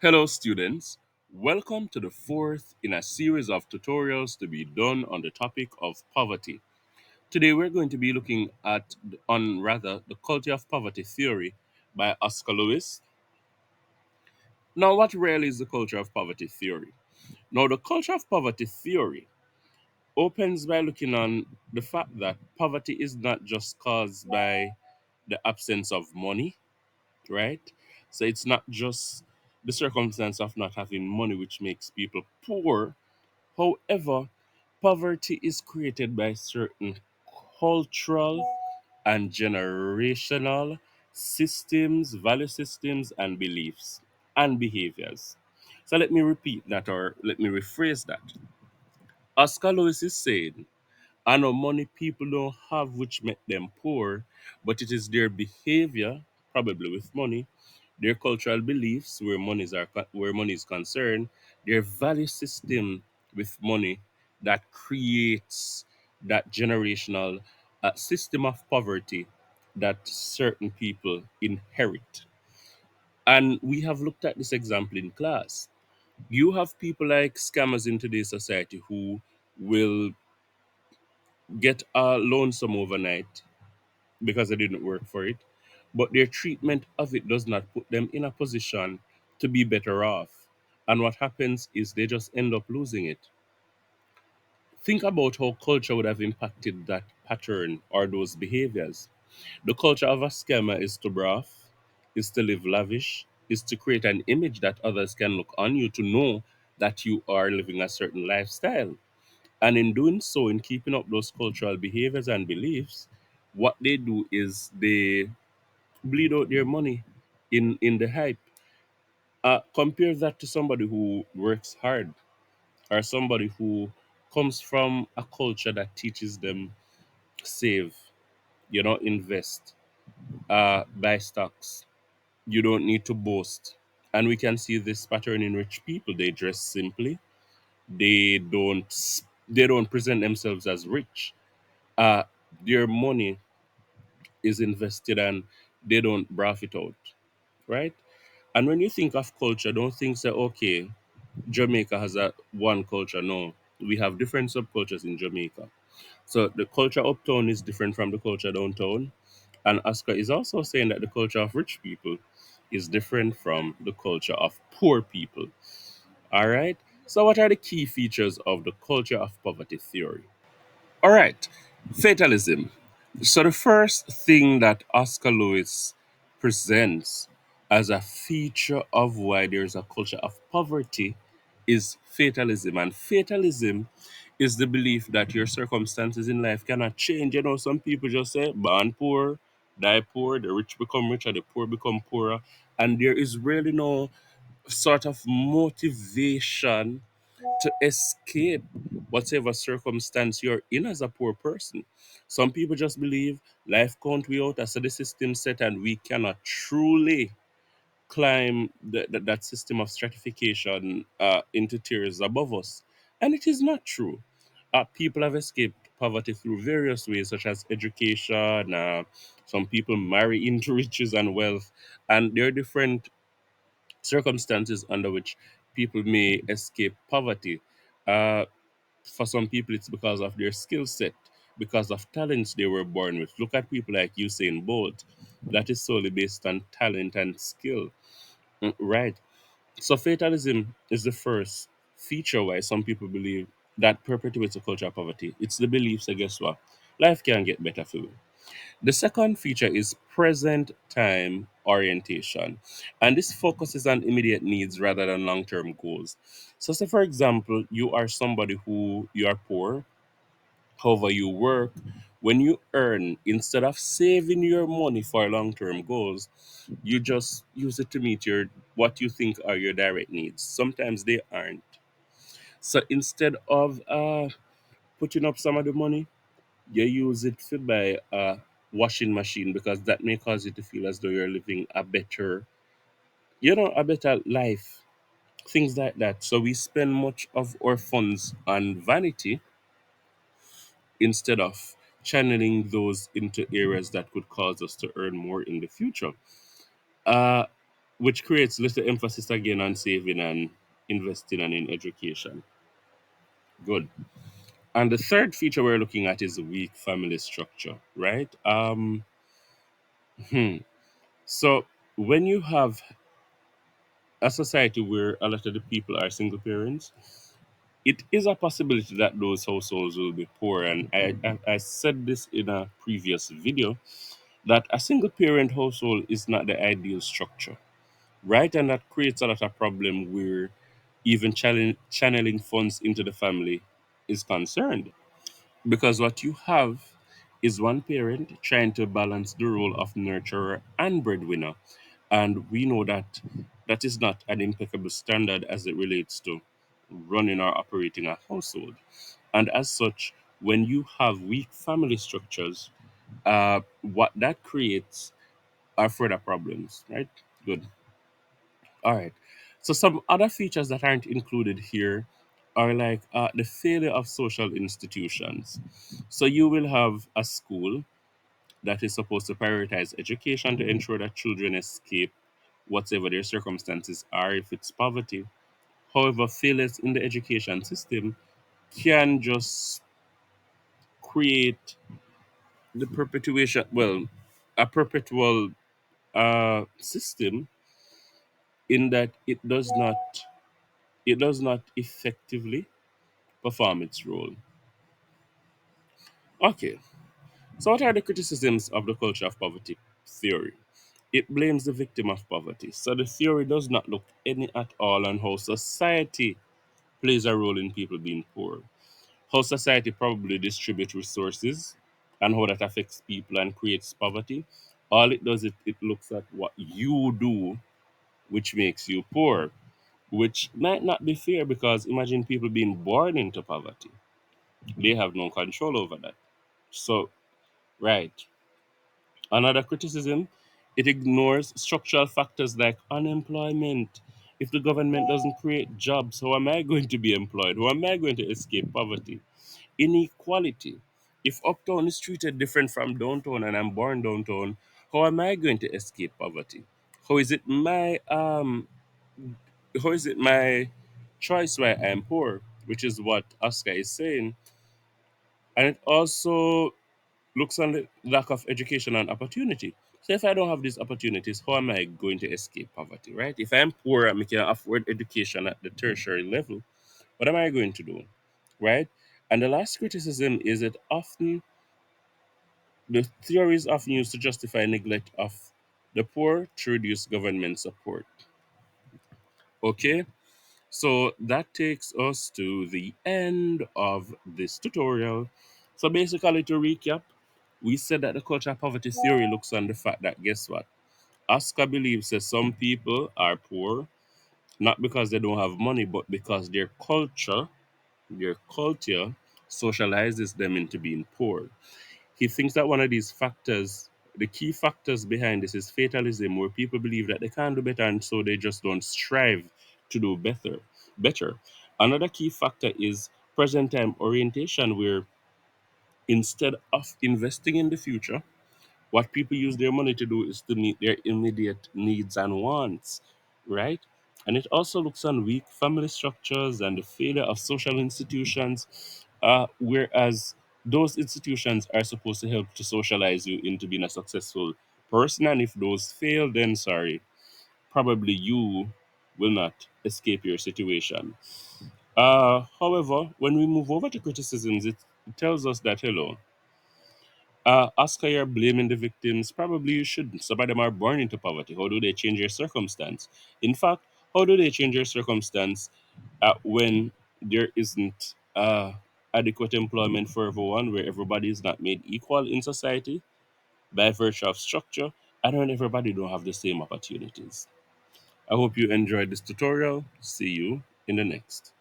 Hello, students. Welcome to the fourth in a series of tutorials to be done on the topic of poverty. Today, we're going to be looking at, the culture of poverty theory by Oscar Lewis. Now, what really is the culture of poverty theory? Now, the culture of poverty theory opens by looking on the fact that poverty is not just caused by the absence of money, right? So it's not just the circumstance of not having money which makes people poor. However, poverty is created by certain cultural and generational systems, value systems, and beliefs and behaviors. So let me repeat that or let me rephrase that. Oscar Lewis is saying, I know money people don't have which make them poor, but it is their behavior, probably with money, their cultural beliefs where money is concerned, their value system with money that creates that generational system of poverty that certain people inherit. And we have looked at this example in class. You have people like scammers in today's society who will get a loan sum overnight because they didn't work for it, but their treatment of it does not put them in a position to be better off. And what happens is they just end up losing it. Think about how culture would have impacted that pattern or those behaviors. The culture of a scammer is to braff, is to live lavish, is to create an image that others can look on you to know that you are living a certain lifestyle. And in doing so, in keeping up those cultural behaviors and beliefs, what they do is they bleed out their money in the hype. Compare that to somebody who works hard or somebody who comes from a culture that teaches them save, invest, buy stocks. You don't need to boast. And we can see this pattern in rich people. They dress simply. They don't they don't present themselves as rich. Uh, their money is invested and they don't braff it out, right? And when you think of culture, don't think say, okay, Jamaica has a one culture. No, we have different subcultures in Jamaica. So the culture uptown is different from the culture downtown. And Oscar is also saying that the culture of rich people is different from the culture of poor people. All right. So what are the key features of the culture of poverty theory? All right, fatalism. So the first thing that Oscar Lewis presents as a feature of why there's a culture of poverty is fatalism. And fatalism is the belief that your circumstances in life cannot change. You know, some people just say, born poor, die poor, the rich become richer, the poor become poorer. And there is really no sort of motivation to escape whatever circumstance you're in as a poor person. Some people just believe life can't we out as the system set and we cannot truly climb that system of stratification into tiers above us. And it is not true. People have escaped poverty through various ways, such as education. Some people marry into riches and wealth, and there are different circumstances under which people may escape poverty. Uh, for some people, it's because of their skill set, because of talents they were born with. Look at people like Usain Bolt. That is solely based on talent and skill. Right. So fatalism is the first feature why some people believe that perpetuates a culture of poverty. It's the belief, so guess what? Life can get better for you. The second feature is present time orientation, and this focuses on immediate needs rather than long term goals. So, say for example, you are somebody who you are poor, however, you work. When you earn, instead of saving your money for long term goals, you just use it to meet your what you think are your direct needs. Sometimes they aren't. So instead of putting up some of the money, you use it to buy a washing machine because that may cause you to feel as though you're living a better, a better life. Things like that. So we spend much of our funds on vanity instead of channeling those into areas that could cause us to earn more in the future. Uh, which creates little emphasis again on saving and investing and in education. Good. And the third feature we're looking at is weak family structure, right? Hmm. So when you have a society where a lot of the people are single parents, it is a possibility that those households will be poor. And I said this in a previous video that a single parent household is not the ideal structure, right? And that creates a lot of problem where even channeling funds into the family is concerned. Because what you have is one parent trying to balance the role of nurturer and breadwinner. And we know that that is not an impeccable standard as it relates to running or operating a household. And as such, when you have weak family structures, what that creates are further problems, right? Good. All right. So some other features that aren't included here are like the failure of social institutions. So you will have a school that is supposed to prioritize education to ensure that children escape whatever their circumstances are, if it's poverty. However, failures in the education system can just create the perpetuation, well, a perpetual system in that it does not effectively perform its role. Okay, so what are the criticisms of the culture of poverty theory? It blames the victim of poverty. So the theory does not look any at all on how society plays a role in people being poor. How society probably distributes resources and how that affects people and creates poverty. All it does, it looks at what you do, which makes you poor, which might not be fair because imagine people being born into poverty. They have no control over that. So, right. Another criticism, it ignores structural factors like unemployment. If the government doesn't create jobs, how am I going to be employed? How am I going to escape poverty? Inequality. If uptown is treated different from downtown and I'm born downtown, how am I going to escape poverty? How is it my how is it my choice why I am poor? Which is what Oscar is saying. And it also looks on the lack of education and opportunity. So if I don't have these opportunities, how am I going to escape poverty, right? If I'm poor and I can afford education at the tertiary level, what am I going to do, right? And the last criticism is that often the theory is often used to justify neglect of the poor to reduce government support. Okay, so that takes us to the end of this tutorial. So basically, to recap, we said that the culture of poverty theory looks on the fact that guess what? Oscar believes that some people are poor not because they don't have money, but because their culture socializes them into being poor. He thinks that one of these factors, the key factors behind this, is fatalism, where people believe that they can't do better and so they just don't strive to do better. Another key factor is present time orientation, where instead of investing in the future, what people use their money to do is to meet their immediate needs and wants, right? And it also looks on weak family structures and the failure of social institutions, whereas those institutions are supposed to help to socialize you into being a successful person. And if those fail, then sorry, probably you will not escape your situation. However, when we move over to criticisms, it tells us that, hello, Oscar, you're blaming the victims. Probably you shouldn't. Some of them are born into poverty. How do they change their circumstance? In fact, how do they change their circumstance when there isn't adequate employment for everyone, where everybody is not made equal in society by virtue of structure, and when everybody don't have the same opportunities? I hope you enjoyed this tutorial. See you in the next.